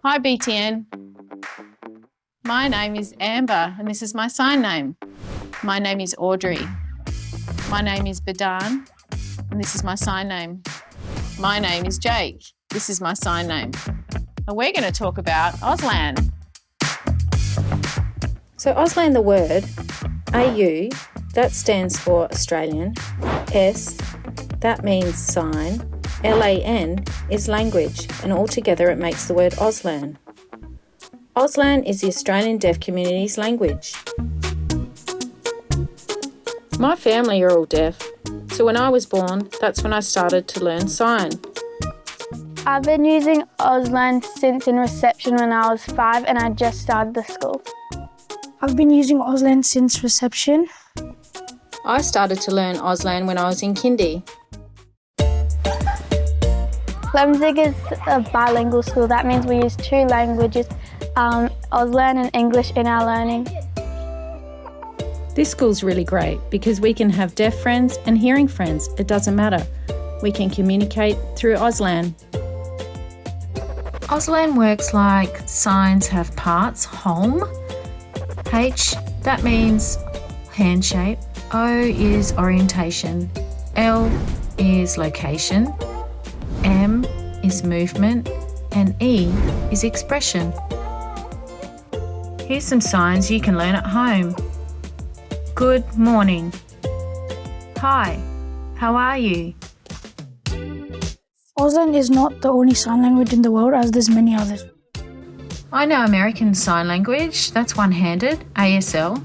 Hi BTN. My name is Amber and this is my sign name. My name is Audrey. My name is Badan and this is my sign name. My name is Jake. This is my sign name. And we're going to talk about Auslan. So Auslan, the word, AU, that stands for Australian, S, that means sign, LAN is language, and altogether it makes the word Auslan. Auslan is the Australian deaf community's language. My family are all deaf, so when I was born, that's when I started to learn sign. I've been using Auslan since in reception when I was 5 and I just started the school. I've been using Auslan since reception. I started to learn Auslan when I was in kindy. Leipzig is a bilingual school. That means we use 2 languages, Auslan and English, in our learning. This school's really great because we can have deaf friends and hearing friends. It doesn't matter. We can communicate through Auslan. Auslan works like signs have parts. Home, H, that means hand shape. O is orientation. L is location. M is movement. And E is expression. Here's some signs you can learn at home. Good morning. Hi, how are you? Auslan is not the only sign language in the world, as there's many others. I know American Sign Language, that's one-handed, ASL.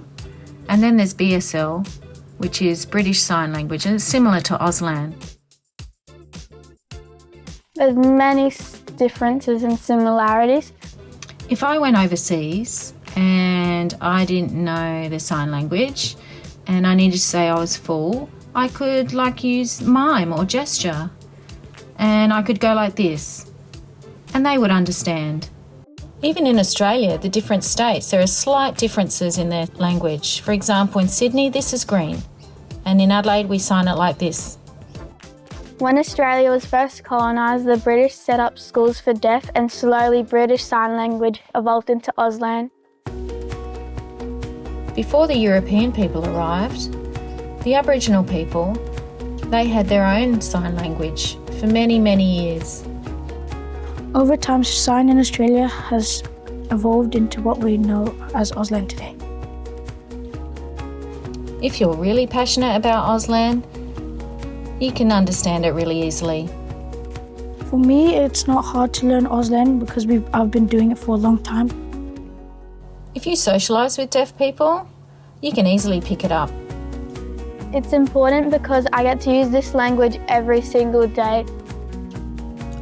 And then there's BSL, which is British Sign Language, and it's similar to Auslan. There's many differences and similarities. If I went overseas and I didn't know the sign language and I needed to say I was full, I could use mime or gesture. And I could go like this, and they would understand. Even in Australia, the different states, there are slight differences in their language. For example, in Sydney, this is green, and in Adelaide, we sign it like this. When Australia was first colonised, the British set up schools for deaf, and slowly British Sign Language evolved into Auslan. Before the European people arrived, the Aboriginal people, they had their own sign language for many, many years. Over time, sign in Australia has evolved into what we know as Auslan today. If you're really passionate about Auslan, you can understand it really easily. For me, it's not hard to learn Auslan because I've been doing it for a long time. If you socialise with deaf people, you can easily pick it up. It's important because I get to use this language every single day.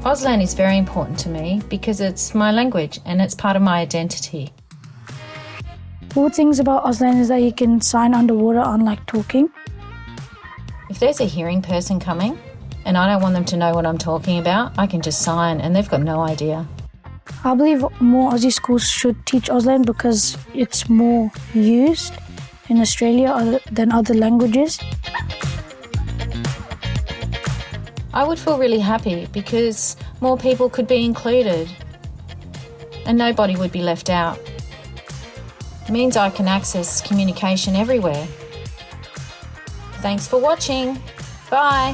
Auslan is very important to me because it's my language and it's part of my identity. Cool things about Auslan is that you can sign underwater, unlike talking. If there's a hearing person coming and I don't want them to know what I'm talking about, I can just sign and they've got no idea. I believe more Aussie schools should teach Auslan because it's more used in Australia than other languages. I would feel really happy because more people could be included and nobody would be left out. It means I can access communication everywhere. Thanks for watching. Bye.